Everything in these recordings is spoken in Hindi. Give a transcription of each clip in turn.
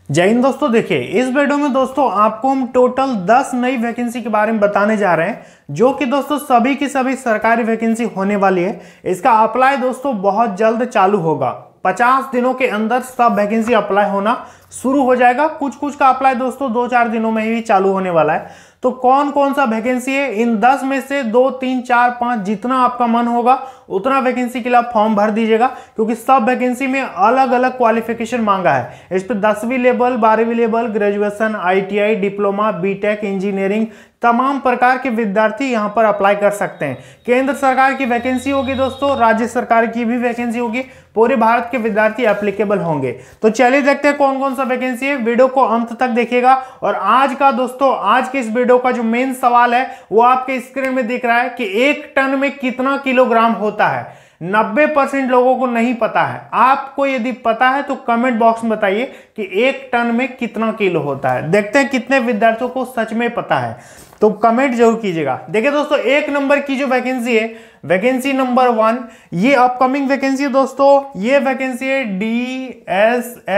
जय हिंद दोस्तों। देखिए इस वीडियो में दोस्तों आपको हम टोटल 10 नई वैकेंसी के बारे में बताने जा रहे हैं, जो कि दोस्तों सभी की सभी सरकारी वैकेंसी होने वाली है। इसका अप्लाई दोस्तों बहुत जल्द चालू होगा। 50 दिनों के अंदर सब वैकेंसी अप्लाई होना शुरू हो जाएगा। कुछ कुछ का अप्लाई दोस्तों 2-4 दिनों में ही चालू होने वाला है। तो कौन कौन सा वैकेंसी है, इन 10 में से 2, 3, 4, 5 जितना आपका मन होगा उतना वैकेंसी के लिए आप फॉर्म भर दीजिएगा, क्योंकि सब वैकेंसी में अलग अलग क्वालिफिकेशन मांगा है। इस पर 10वीं लेवल, 12वीं level, graduation, ITI, diploma, BTech, engineering तमाम प्रकार के विद्यार्थी यहां पर अप्लाई कर सकते हैं। केंद्र सरकार की वैकेंसी होगी दोस्तों, राज्य सरकार की भी वैकेंसी होगी, पूरे भारत के विद्यार्थी एप्लीकेबल होंगे। तो चलिए देखते हैं कौन कौन सा वैकेंसी है। वीडियो को अंत तक देखिएगा। और आज का दोस्तों आज के इस वीडियो का जो मेन सवाल है वो आपके स्क्रीन में दिख रहा है कि 1 टन में कितना किलोग्राम होता है। 90% लोगों को नहीं पता है। आपको यदि पता है तो कमेंट बॉक्स में बताइए कि 1 टन में कितना किलो होता है। देखते हैं कितने विद्यार्थियों को सच में पता है, तो कमेंट जरूर कीजिएगा। देखिए दोस्तों 1 नंबर की जो वैकेंसी है, वैकेंसी नंबर 1, ये अपकमिंग वैकेंसी है दोस्तों। ये वैकेंसी है DSSSB,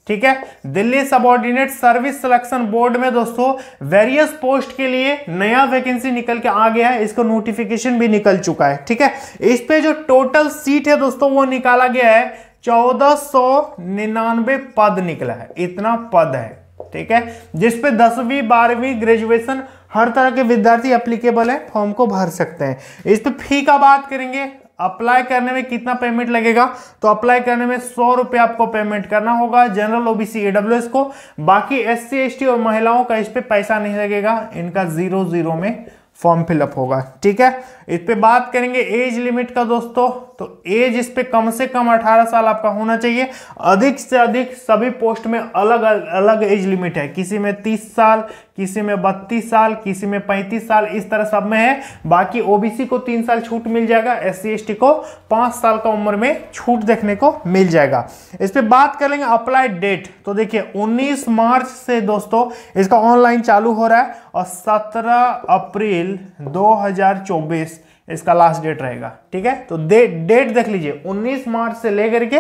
ठीक है, Delhi subordinate service selection board में दोस्तों वेरियस पोस्ट के लिए नया वैकेंसी निकल के आ गया है। इसका नोटिफिकेशन भी निकल चुका है, ठीक है। इस पे जो टोटल सीट है दोस्तों वो निकाला गया है 1499 पद निकला है। इतना पद है, ठीक है, जिसपे 10वीं 12वीं ग्रेजुएशन हर तरह के विद्यार्थी एप्लीकेबल है, फॉर्म को भर सकते हैं। इस पे फी का बात करेंगे, अप्लाई करने में कितना पेमेंट लगेगा, तो अप्लाई करने में 100 रुपये आपको पेमेंट करना होगा जनरल, OBC, AWS को। बाकी SC ST और महिलाओं का इस पे पैसा नहीं लगेगा, इनका 0-0 में फॉर्म फिलअप होगा, ठीक है। इस पे बात करेंगे एज लिमिट का दोस्तों, तो एज इस पे कम से कम 18 साल आपका होना चाहिए। अधिक से अधिक सभी पोस्ट में अलग अलग एज लिमिट है, किसी में 30 साल, किसी में 32 साल, किसी में 35 साल, इस तरह सब में है। बाकी OBC को 3 साल छूट मिल जाएगा, SC ST को 5 साल का उम्र में छूट देखने को मिल जाएगा। इस पे बात करेंगे अप्लाई डेट, तो देखिए 19 मार्च से दोस्तों इसका ऑनलाइन चालू हो रहा है और 17 अप्रैल 2024 इसका लास्ट डेट रहेगा, ठीक है। तो डेट देख लीजिए, 19 मार्च से लेकर के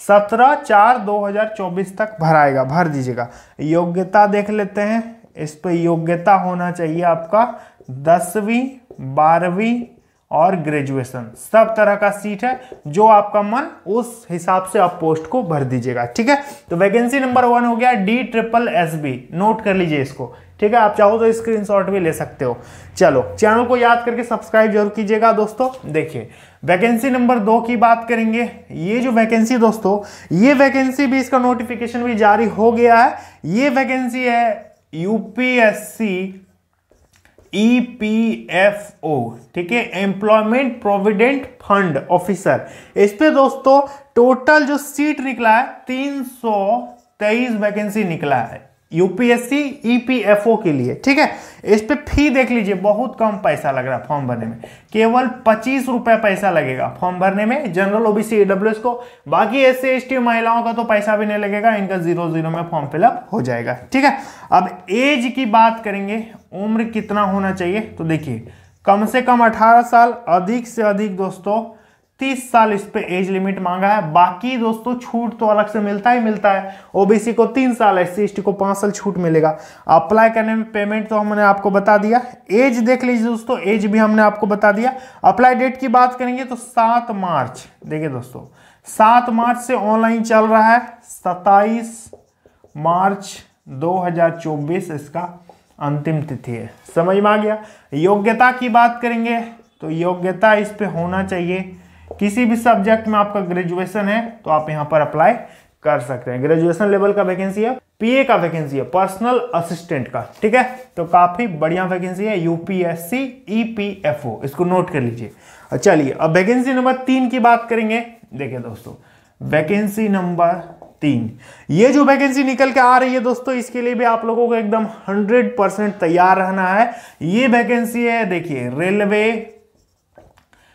17/4/2024 तक भर दीजिएगा। योग्यता देख लेते हैं। इस पे योग्यता होना चाहिए आपका 10वीं 12वीं और ग्रेजुएशन, सब तरह का सीट है, जो आपका मन उस हिसाब से आप पोस्ट को भर दीजिएगा, ठीक है। तो वैकेंसी नंबर 1 हो गया DSSSB, नोट कर लीजिए इसको, ठीक है। आप चाहो तो स्क्रीनशॉट भी ले सकते हो। चलो चैनल को याद करके सब्सक्राइब जरूर कीजिएगा दोस्तों। देखिए वैकेंसी नंबर 2 की बात करेंगे। ये जो वैकेंसी दोस्तों, ये वैकेंसी भी, इसका नोटिफिकेशन भी जारी हो गया है। ये वैकेंसी है UPSC EPFO, ठीक है, एम्प्लॉयमेंट प्रोविडेंट फंड ऑफिसर। इस पे दोस्तों टोटल जो सीट निकला है 323 वैकेंसी निकला है UPSC EPFO के लिए, ठीक है। इस पे फी देख लीजिए, बहुत कम पैसा लग रहा है फॉर्म भरने में, केवल 25 रुपए पैसा लगेगा फॉर्म भरने में जनरल, OBC, AWS को। बाकी SC ST महिलाओं का तो पैसा भी नहीं लगेगा, इनका 0-0 में फॉर्म फिलअप हो जाएगा, ठीक है। अब एज की बात करेंगे, उम्र कितना होना चाहिए, तो देखिए कम से कम 18 साल, अधिक से अधिक दोस्तों 30 साल इस पे एज लिमिट मांगा है। बाकी दोस्तों छूट तो अलग से मिलता ही मिलता है। OBC को 3 साल, SC ST को 5 साल छूट मिलेगा। अप्लाई करने में पेमेंट तो हमने आपको बता दिया। एज देख लीजिए दोस्तों, एज भी हमने आपको बता दिया। अप्लाई डेट की बात करेंगे तो 7 मार्च, देखिए दोस्तों 7 मार्च से ऑनलाइन चल रहा है, 27 मार्च 2024 इसका अंतिम तिथि है। समझ में आ गया। योग्यता की बात करेंगे तो योग्यता इस पे होना चाहिए, किसी भी सब्जेक्ट में आपका ग्रेजुएशन है तो आप यहां पर अप्लाई कर सकते हैं। ग्रेजुएशन लेवल का वैकेंसी है, PA का वैकेंसी है, पर्सनल असिस्टेंट का, ठीक है। तो काफी बढ़िया वैकेंसी है UPSC EPFO, इसको नोट कर लीजिए। चलिए अब वैकेंसी नंबर 3 की बात करेंगे। देखिए दोस्तों वैकेंसी नंबर 3, ये जो वैकेंसी निकल के आ रही है दोस्तों, इसके लिए भी आप लोगों को एकदम 100% तैयार रहना है। ये वैकेंसी है, देखिए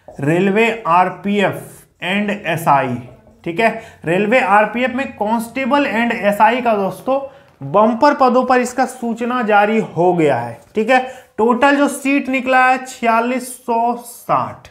रेलवे RPF एंड SI, ठीक है। रेलवे RPF में कांस्टेबल एंड SI का दोस्तों बम्पर पदों पर इसका सूचना जारी हो गया है, ठीक है। टोटल जो सीट निकला है 4660,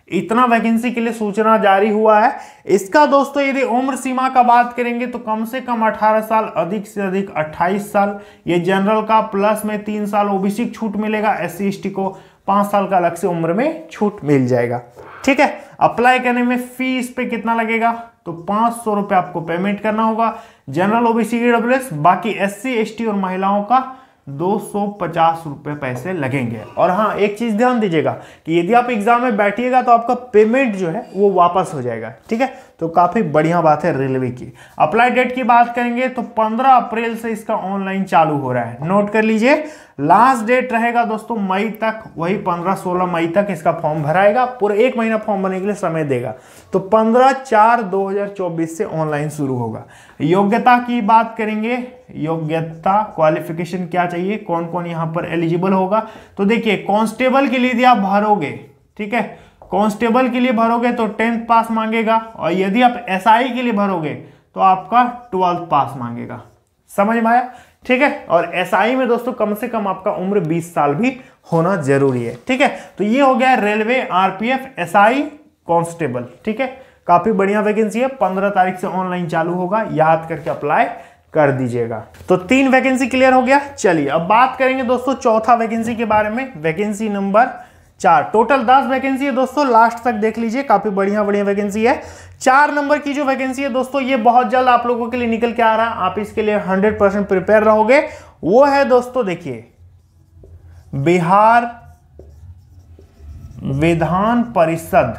इतना वैकेंसी के लिए सूचना जारी हुआ है। इसका दोस्तों यदि उम्र सीमा का बात करेंगे तो कम से कम 18 साल, अधिक से अधिक 28 साल, ये जनरल का, प्लस में 3 साल ओबीसी छूट मिलेगा, एससी एसटी को 5 साल का अलग से उम्र में छूट मिल जाएगा। ठीक है, अप्लाई करने में फी इस पे कितना लगेगा, तो 500 रुपये आपको पेमेंट करना होगा, जनरल ओबीसी ईडब्ल्यूएस, बाकी एससी एसटी और महिलाओं का 250 रुपये पैसे लगेंगे। और हाँ, एक चीज ध्यान दीजिएगा कि यदि आप एग्जाम में बैठिएगा तो आपका पेमेंट जो है वो वापस हो जाएगा। ठीक है, तो काफी बढ़िया बात है रेलवे की। अप्लाई डेट की बात करेंगे तो 15 अप्रैल से इसका ऑनलाइन चालू हो रहा है, नोट कर लीजिए। लास्ट डेट रहेगा दोस्तों मई तक, वही 15-16 मई तक इसका फॉर्म भराएगा, पूरा 1 महीना फॉर्म भरने के लिए समय देगा। तो 15/4/2024 से ऑनलाइन शुरू होगा। योग्यता की बात करेंगे, योग्यता क्वालिफिकेशन क्या चाहिए, कौन कौन यहां पर एलिजिबल होगा, तो देखिए कांस्टेबल के लिए यदि आप भरोगे, ठीक है, कांस्टेबल के लिए भरोगे तो 10th पास मांगेगा, और यदि आप एसआई के लिए भरोगे तो आपका 12th पास मांगेगा। समझ में आया? ठीक है, और एसआई में दोस्तों कम से कम आपका उम्र 20 साल भी होना जरूरी है। ठीक है, तो ये हो गया रेलवे, आरपीएफ, एसआई, कांस्टेबल। ठीक है, काफी बढ़िया वैकेंसी है, 15 तारीख से ऑनलाइन चालू होगा, याद करके अप्लाई कर दीजिएगा। तो 3 वैकेंसी क्लियर हो गया। चलिए अब बात करेंगे दोस्तों चौथा वैकेंसी के बारे में, वैकेंसी नंबर 4। टोटल 10 वैकेंसी है दोस्तों, लास्ट तक देख लीजिए, काफी बढ़िया बढ़िया वैकेंसी है। 4 नंबर की जो वैकेंसी है दोस्तों, ये बहुत जल्द आप लोगों के लिए निकल के आ रहा है, आप इसके लिए 100% प्रिपेयर रहोगे। वो है दोस्तों, देखिए, बिहार विधान परिषद।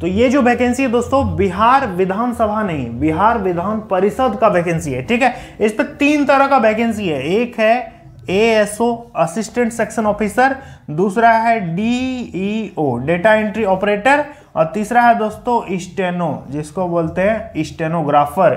तो ये जो वैकेंसी है दोस्तों, बिहार विधानसभा नहीं, बिहार विधान परिषद का वैकेंसी है। ठीक है, इस पे 3 तरह का वैकेंसी है। एक है एएसओ, असिस्टेंट सेक्शन ऑफिसर, दूसरा है डीईओ, डेटा एंट्री ऑपरेटर, और तीसरा है दोस्तों स्टेनो, जिसको बोलते हैं स्टेनोग्राफर,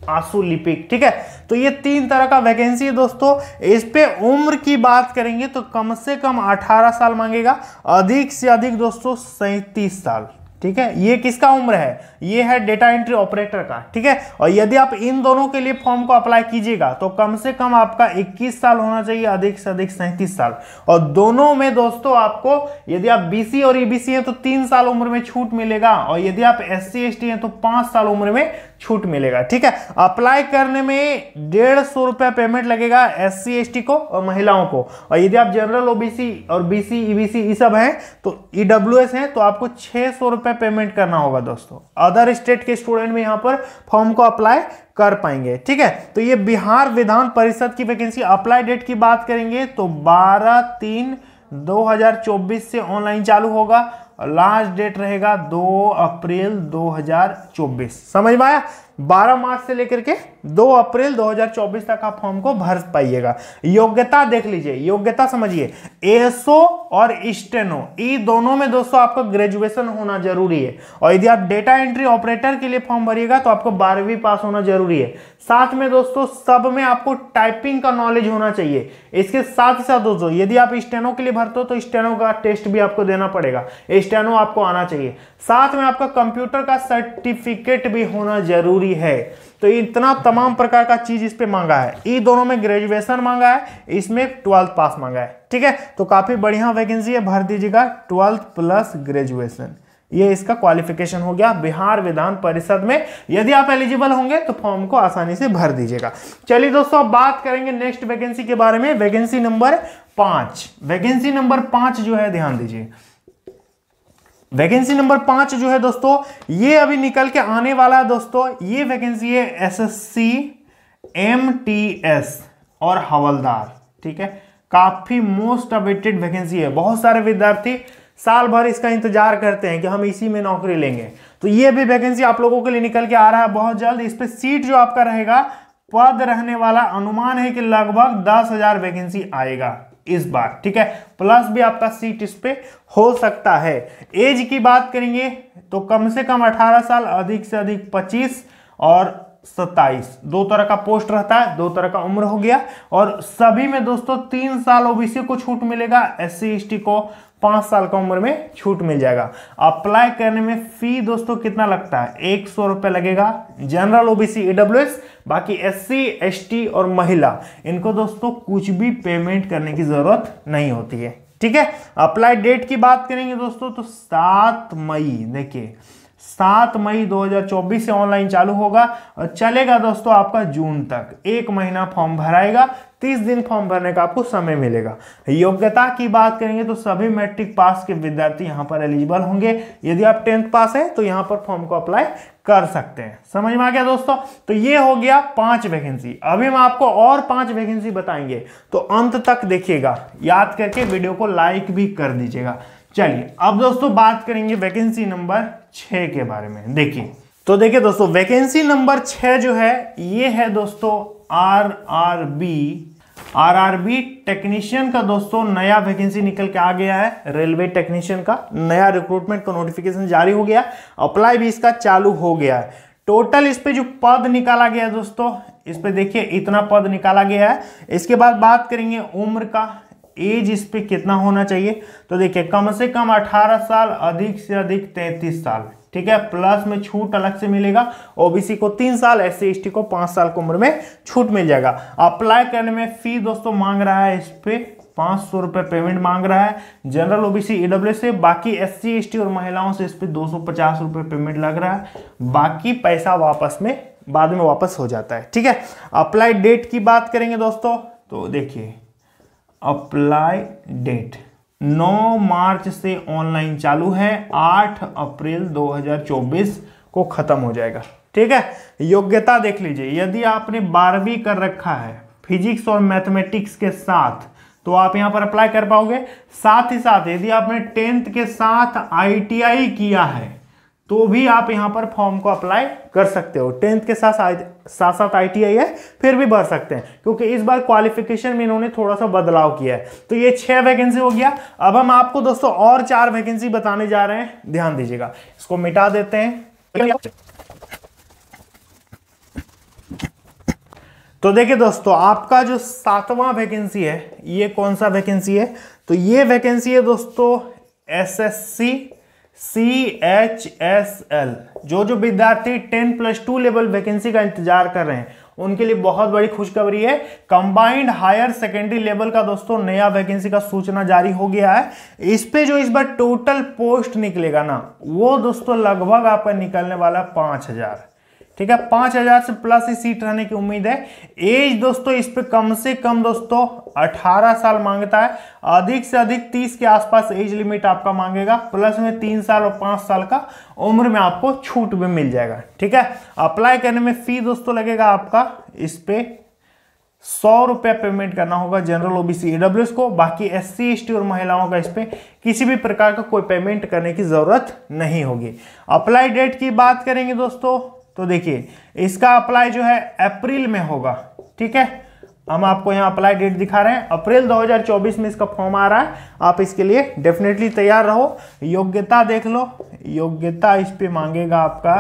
आंसू लिपिक। ठीक है, तो ये 3 तरह का वैकेंसी है दोस्तों। इस पे उम्र की बात करेंगे तो कम से कम 18 साल मांगेगा, अधिक से अधिक दोस्तों 37 साल। ठीक है, ये किसका उम्र है, ये है डेटा एंट्री ऑपरेटर का। ठीक है, और यदि आप इन दोनों के लिए फॉर्म को अप्लाई कीजिएगा तो कम से कम आपका 21 साल होना चाहिए, अधिक से अधिक 37 साल। और दोनों में दोस्तों आपको, यदि आप बीसी और ईबीसी हैं तो 3 साल उम्र में छूट मिलेगा, और यदि आप एससी एसटी हैं तो 5 साल उम्र में छूट मिलेगा। ठीक है, अप्लाई करने में 150 रुपया पेमेंट लगेगा एससी एसटी को और महिलाओं को, और यदि आप जनरल ओबीसी और बीसी ईबीसी ये सब हैं तो ईडब्ल्यूएस हैं तो आपको 600 रुपया पेमेंट करना होगा दोस्तों। अदर स्टेट के स्टूडेंट भी यहां पर फॉर्म को अप्लाई कर पाएंगे। ठीक है, तो ये बिहार विधान परिषद की वैकेंसी। अप्लाई डेट की बात करेंगे तो 12/3/2024 से ऑनलाइन चालू होगा, लास्ट डेट रहेगा 2 अप्रैल 2024। समझ में आया? 12 मार्च से लेकर के 2 अप्रैल 2024 तक आप फॉर्म को भर पाइएगा। योग्यता देख लीजिए, योग्यता समझिए, एएसओ और स्टेनो, ये दोनों में दोस्तों आपको ग्रेजुएशन होना जरूरी है, और यदि आप डेटा एंट्री ऑपरेटर के लिए फॉर्म भरिएगा तो आपको 12वीं पास होना जरूरी है। साथ में दोस्तों सब में आपको टाइपिंग का नॉलेज होना चाहिए। इसके साथ ही साथ दोस्तों यदि आप स्टेनो के लिए भरते हो तो स्टेनो का टेस्ट भी आपको देना पड़ेगा, स्टेनो आपको आना चाहिए। साथ में आपका कंप्यूटर का सर्टिफिकेट भी होना जरूरी है। तो इतना तमाम प्रकार का चीज इस पे मांगा है। ये दोनों में ग्रेजुएशन मांगा है, इसमें 12th पास मांगा है। ठीक है, तो काफी बढ़िया वैकेंसी है, भर दीजिएगा 12th प्लस ग्रेजुएशन, ये इसका क्वालिफिकेशन हो गया बिहार विधान परिषद में। यदि आप एलिजिबल होंगे तो फॉर्म को आसानी से भर दीजिएगा। चलिए दोस्तों अब बात करेंगे नेक्स्ट वैकेंसी के बारे में, वैकेंसी नंबर 5। वैकेंसी नंबर 5 जो है, ध्यान दीजिए, वैकेंसी नंबर 5 जो है दोस्तों, ये अभी निकल के आने वाला है दोस्तों। ये वैकेंसी है एसएससी, एमटीएस और हवलदार। ठीक है, काफी मोस्ट अवेटेड वैकेंसी है। बहुत सारे विद्यार्थी साल भर इसका इंतजार करते हैं कि हम इसी में नौकरी लेंगे, तो ये भी वैकेंसी आप लोगों के लिए निकल के आ रहा है बहुत जल्द। इस पे सीट जो आपका रहेगा, पद रहने वाला अनुमान है कि लगभग 10,000 वैकेंसी आएगा इस बार। ठीक है, प्लस भी आपका सीट इस पे हो सकता है। एज की बात करेंगे तो कम से कम 18 साल, अधिक से अधिक 25 और 27, 2 तरह का पोस्ट रहता है, 2 तरह का उम्र हो गया। और सभी में दोस्तों 3 साल ओबीसी को छूट मिलेगा, एससी एसटी को 5 साल का उम्र में छूट मिल जाएगा। अप्लाई करने में फी दोस्तों कितना लगता है, 100 रुपये लगेगा। जनरल ओबीसी ईडब्ल्यूएस, बाकी एससी एसटी और महिला, इनको दोस्तों कुछ भी पेमेंट करने की जरूरत नहीं होती है। ठीक है। अप्लाई डेट की बात करेंगे दोस्तों तो 7 मई, देखिए 7 मई 2024 से ऑनलाइन चालू होगा और चलेगा दोस्तों आपका जून तक। 1 महीना फॉर्म भराएगा, 30 दिन फॉर्म भरने का आपको समय मिलेगा। योग्यता की बात करेंगे तो सभी मैट्रिक पास के विद्यार्थी यहाँ पर एलिजिबल होंगे। यदि आप 10th पास है तो यहाँ पर फॉर्म को अप्लाई कर सकते हैं। समझ में आ गया दोस्तों। तो ये हो गया 5 वैकेंसी। अभी हम आपको और 5 वैकेंसी बताएंगे, तो अंत तक देखिएगा, याद करके वीडियो को लाइक भी कर दीजिएगा। चलिए अब दोस्तों बात करेंगे वैकेंसी नंबर 6 के बारे में। देखिए तो देखिए दोस्तों, वैकेंसी नंबर 6 जो है ये है दोस्तों आरआरबी टेक्नीशियन का दोस्तों नया वैकेंसी निकल के आ गया है। रेलवे टेक्नीशियन का नया रिक्रूटमेंट का नोटिफिकेशन जारी हो गया, अप्लाई भी इसका चालू हो गया है। टोटल इस पे जो पद निकाला गया है दोस्तों, इस पे देखिए इतना पद निकाला गया है। इसके बाद बात करेंगे उम्र का, एज इस पे कितना होना चाहिए, तो देखिए कम से कम 18 साल, अधिक से अधिक 33 साल, ठीक है। प्लस में छूट अलग से मिलेगा, ओबीसी को 3 साल, एससी एसटी को 5 साल की उम्र में छूट मिल जाएगा। अप्लाई करने में फी दोस्तों मांग रहा है इस पे 500 रुपए पेमेंट मांग रहा है जनरल ओबीसी ईडब्ल्यूएस से। बाकी एससी एसटी और महिलाओं से इस पे 250 रुपए पेमेंट लग रहा है, बाकी पैसा वापस में बाद में वापस हो जाता है, ठीक है। अप्लाई डेट की बात करेंगे दोस्तों तो देखिए अप्लाई डेट 9 मार्च से ऑनलाइन चालू है, 8 अप्रैल 2024 को खत्म हो जाएगा, ठीक है। योग्यता देख लीजिए, यदि आपने 12वीं कर रखा है फिजिक्स और मैथमेटिक्स के साथ तो आप यहां पर अप्लाई कर पाओगे। साथ ही साथ यदि आपने 10th के साथ आईटीआई किया है तो भी आप यहां पर फॉर्म को अप्लाई कर सकते हो। 10th के साथ आईटीआई है फिर भी भर सकते हैं, क्योंकि इस बार क्वालिफिकेशन में इन्होंने थोड़ा सा बदलाव किया है। तो ये 6 वैकेंसी हो गया। अब हम आपको दोस्तों और 4 वैकेंसी बताने जा रहे हैं, ध्यान दीजिएगा। इसको मिटा देते हैं। तो देखिए दोस्तों, आपका जो 7वां वैकेंसी है ये कौन सा वैकेंसी है, तो ये वैकेंसी है दोस्तों एसएससी CHSL। जो विद्यार्थी 10+2 लेवल वैकेंसी का इंतजार कर रहे हैं उनके लिए बहुत बड़ी खुशखबरी है। कंबाइंड हायर सेकेंडरी लेवल का दोस्तों नया वैकेंसी का सूचना जारी हो गया है। इस पे जो इस बार टोटल पोस्ट निकलेगा ना, वो दोस्तों लगभग आपका निकलने वाला 5000, ठीक है। 5000 से प्लस ही सीट रहने की उम्मीद है। एज दोस्तों इस पे कम से कम दोस्तों 18 साल मांगता है, अधिक से अधिक 30 के आसपास एज लिमिट आपका मांगेगा। प्लस में 3 साल और 5 साल का उम्र में आपको छूट भी मिल जाएगा, ठीक है। अप्लाई करने में फी दोस्तों लगेगा आपका इस पे 100 रुपया पेमेंट करना होगा जनरल ओबीसी ईडब्ल्यूएस को। बाकी एससी एसटी और महिलाओं का इस पे किसी भी प्रकार का कोई पेमेंट करने की जरूरत नहीं होगी। अप्लाई डेट की बात करेंगे दोस्तों तो देखिए इसका अप्लाई जो है अप्रैल में होगा, ठीक है। हम आपको यहाँ अप्लाई डेट दिखा रहे हैं, अप्रैल 2024 में इसका फॉर्म आ रहा है। आप इसके लिए डेफिनेटली तैयार रहो। योग्यता देख लो, योग्यता इस पे मांगेगा आपका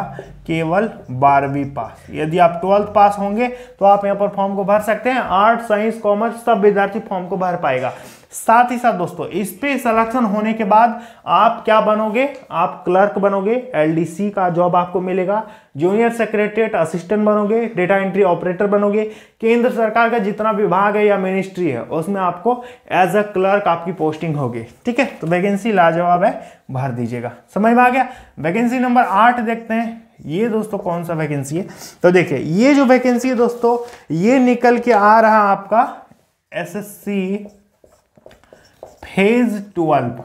केवल 12वीं पास। यदि आप 12th पास होंगे तो आप यहाँ पर फॉर्म को भर सकते हैं। आर्ट साइंस कॉमर्स सब विद्यार्थी फॉर्म को भर पाएगा। साथ ही साथ दोस्तों इस पे सिलेक्शन होने के बाद आप क्या बनोगे, आप क्लर्क बनोगे, एलडीसी का जॉब आपको मिलेगा, जूनियर सेक्रेटरीट असिस्टेंट बनोगे, डेटा एंट्री ऑपरेटर बनोगे। केंद्र सरकार का जितना विभाग है या मिनिस्ट्री है उसमें आपको एज अ क्लर्क आपकी पोस्टिंग होगी, ठीक है। तो वैकेंसी लाजवाब है, भर दीजिएगा। समझ में आ गया। वैकेंसी नंबर 8 देखते हैं, ये दोस्तों कौन सा वैकेंसी है, तो देखिए ये जो वैकेंसी है दोस्तों ये निकल के आ रहा आपका एसएससी फेज 12।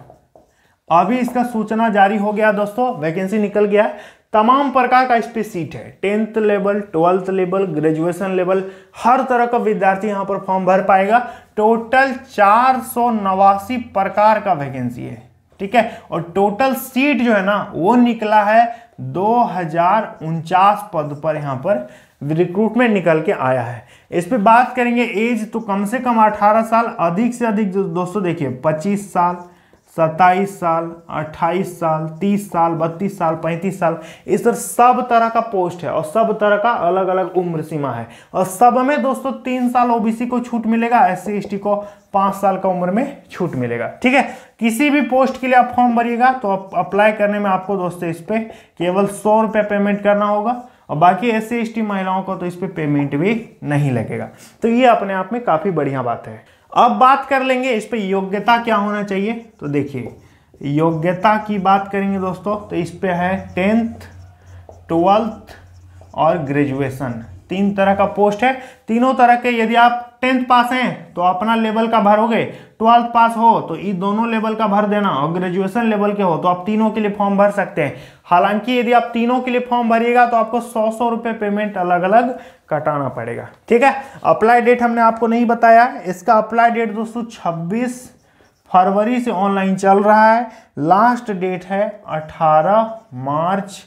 अभी इसका सूचना जारी हो गया दोस्तों, वैकेंसी निकल गया है। तमाम प्रकार का इस पे सीट है, 10th level, 12th level, graduation level, हर तरह का विद्यार्थी यहां पर फॉर्म भर पाएगा। टोटल 489 प्रकार का वैकेंसी है, ठीक है। और टोटल सीट जो है ना वो निकला है 2049 पद पर यहां पर रिक्रूटमेंट निकल के आया है। इस पे बात करेंगे एज तो कम से कम 18 साल, अधिक से अधिक दोस्तों देखिए 25 साल, 27 साल, 28 साल, 30 साल, 32 साल, 35 साल, इस तरह सब तरह का पोस्ट है और सब तरह का अलग अलग उम्र सीमा है। और सब में दोस्तों 3 साल ओबीसी को छूट मिलेगा, एससी एसटी को 5 साल का उम्र में छूट मिलेगा, ठीक है। किसी भी पोस्ट के लिए आप फॉर्म भरिएगा तो अप्लाई करने में आपको दोस्तों इस पे केवल 100 रुपया पेमेंट करना होगा, और बाकी एससी एसटी महिलाओं को तो इस पे पेमेंट भी नहीं लगेगा। तो ये अपने आप में काफी बढ़िया बात है। अब बात कर लेंगे इस पे योग्यता क्या होना चाहिए। तो देखिए योग्यता की बात करेंगे दोस्तों, तो इस पे है 10th 12th और ग्रेजुएशन, 3 तरह का पोस्ट है। तीनों तरह के, यदि आप 10th पास हैं तो अपना लेवल का भरोगे, 12th पास हो तो ये दोनों लेवल का भर देना, और ग्रेजुएशन लेवल के हो तो आप तीनों के लिए फॉर्म भर सकते हैं। हालांकि यदि आप तीनों के लिए फॉर्म भरिएगा तो आपको 100 रुपए पेमेंट अलग अलग कटाना पड़ेगा, ठीक है। अप्लाई डेट हमने आपको नहीं बताया, इसका अप्लाई डेट दोस्तों 26 फरवरी से ऑनलाइन चल रहा है। लास्ट डेट है 18 मार्च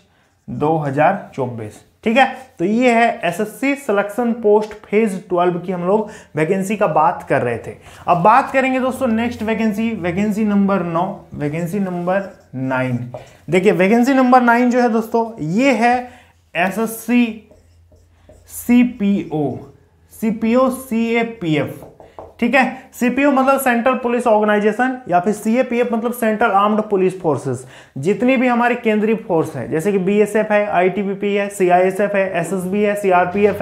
2024, ठीक है। तो ये है एसएससी सिलेक्शन पोस्ट फेज 12 की हम लोग वैकेंसी का बात कर रहे थे। अब बात करेंगे दोस्तों next vacancy, vacancy number 9, vacancy number 9। देखिए वैकेंसी नंबर 9 जो है दोस्तों, ये है एसएससी सीपीओ सीएपीएफ, ठीक है। सीपीओ मतलब सेंट्रल पुलिस ऑर्गेनाइजेशन, या फिर सीएपीएफ मतलब सेंट्रल आर्म्ड पुलिस फोर्सेस। जितनी भी हमारी केंद्रीय फोर्स है, जैसे कि बीएसएफ है, आईटीबीपी है, सीआईएसएफ है, एसएसबी है, सीआरपीएफ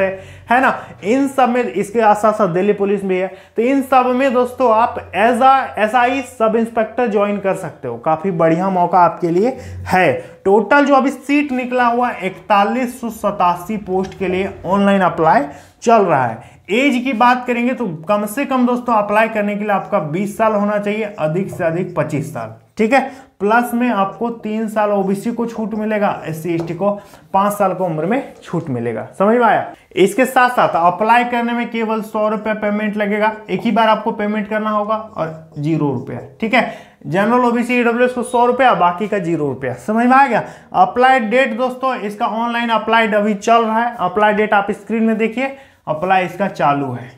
है ना, इन सब में, इसके साथ साथ दिल्ली पुलिस भी है। तो इन सब में दोस्तों आप एसआई सब इंस्पेक्टर ज्वाइन कर सकते हो, काफी बढ़िया मौका आपके लिए है। टोटल जो अभी सीट निकला हुआ 4187 पोस्ट के लिए ऑनलाइन अप्लाई चल रहा है। एज की बात करेंगे तो कम से कम दोस्तों अप्लाई करने के लिए आपका 20 साल होना चाहिए, अधिक से अधिक 25 साल, ठीक है। प्लस में आपको 3 साल ओबीसी को छूट मिलेगा, एससी एसटी को 5 साल की उम्र में छूट मिलेगा, समझ में आया। इसके साथ साथ अप्लाई करने में केवल 100 रुपये पेमेंट लगेगा, एक ही बार आपको पेमेंट करना होगा, और 0 रुपया, ठीक है। जनरल ओबीसी ईडब्ल्यूएस को 100 रुपया, बाकी का 0 रुपया, समझ में आ गया। अप्लाई डेट दोस्तों, इसका ऑनलाइन अप्लाई अभी चल रहा है। अप्लाई डेट आप स्क्रीन में देखिए, अप्लाई इसका चालू है,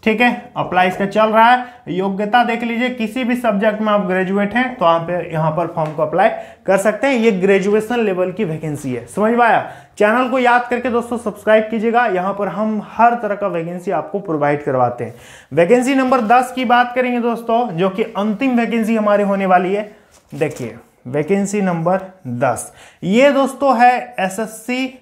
ठीक है। अप्लाई इसका चल रहा है। योग्यता देख लीजिए, किसी भी सब्जेक्ट में आप ग्रेजुएट हैं तो आप यहाँ पर फॉर्म को अप्लाई कर सकते हैं। ये ग्रेजुएशन लेवल की वैकेंसी है, समझ में आया। चैनल को याद करके दोस्तों सब्सक्राइब कीजिएगा, यहाँ पर हम हर तरह का वैकेंसी आपको प्रोवाइड करवाते हैं। वैकेंसी नंबर 10 की बात करेंगे दोस्तों, जो कि अंतिम वैकेंसी हमारी होने वाली है। देखिए वैकेंसी नंबर 10, ये दोस्तों है एसएससी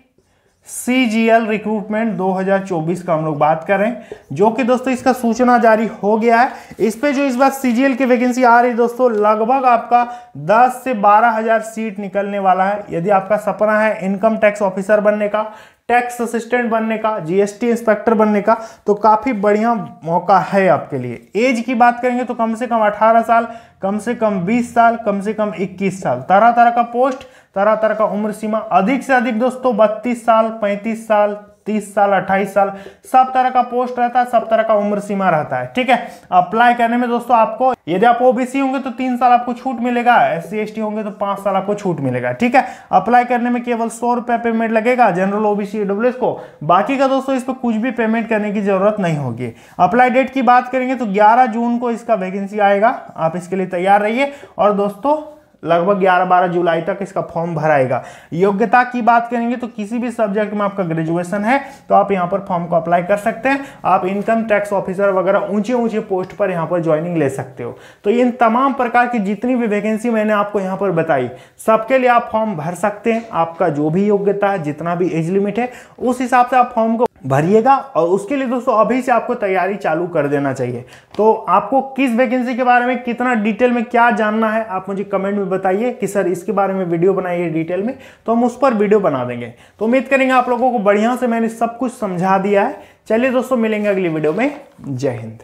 सीजीएल रिक्रूटमेंट 2024 का हम लोग बात कर रहे हैं, जो कि दोस्तों इसका सूचना जारी हो गया है। इस पे जो इस बार सीजीएल की वैकेंसी आ रही है दोस्तों, लगभग आपका 10 से 12 हजार सीट निकलने वाला है। यदि आपका सपना है इनकम टैक्स ऑफिसर बनने का, टैक्स असिस्टेंट बनने का, जीएसटी इंस्पेक्टर बनने का, तो काफी बढ़िया मौका है आपके लिए। एज की बात करेंगे तो कम से कम 18 साल, कम से कम 20 साल, कम से कम 21 साल, तरह तरह का पोस्ट, तरह तरह का उम्र सीमा। अधिक से अधिक दोस्तों 32 साल, 35 साल, 30 साल, 28 साल, सब तरह का पोस्ट रहता है, सब तरह का उम्र सीमा रहता है, ठीक है। अप्लाई करने में दोस्तों आपको, यदि आप ओबीसी होंगे तो 3 साल आपको छूट मिलेगा, एससी एसटी होंगे तो 5 साल आपको छूट मिलेगा, ठीक है। अप्लाई करने में केवल 100 रुपया पेमेंट लगेगा जनरल ओबीसी ईडब्ल्यूएस को, बाकी का दोस्तों इस पर कुछ भी पेमेंट करने की जरूरत नहीं होगी। अप्लाई डेट की बात करेंगे तो 11 जून को इसका वैकेंसी आएगा, आप इसके लिए तैयार रहिए। और दोस्तों लगभग 11-12 जुलाई तक इसका फॉर्म भराएगा। योग्यता की बात करेंगे तो किसी भी सब्जेक्ट में आपका ग्रेजुएशन है तो आप यहां पर फॉर्म को अप्लाई कर सकते हैं। आप इनकम टैक्स ऑफिसर वगैरह ऊंचे पोस्ट पर यहां पर ज्वाइनिंग ले सकते हो। तो इन तमाम प्रकार की जितनी भी वैकेंसी मैंने आपको यहां पर बताई, सबके लिए आप फॉर्म भर सकते हैं। आपका जो भी योग्यता है, जितना भी एज लिमिट है, उस हिसाब से आप फॉर्म को भरिएगा। और उसके लिए दोस्तों अभी से आपको तैयारी चालू कर देना चाहिए। तो आपको किस वैकेंसी के बारे में कितना डिटेल में क्या जानना है, आप मुझे कमेंट में बताइए कि सर इसके बारे में वीडियो बनाइए डिटेल में, तो हम उस पर वीडियो बना देंगे। तो उम्मीद करेंगे आप लोगों को बढ़िया से मैंने सब कुछ समझा दिया है। चलिए दोस्तों मिलेंगे अगली वीडियो में। जय हिंद।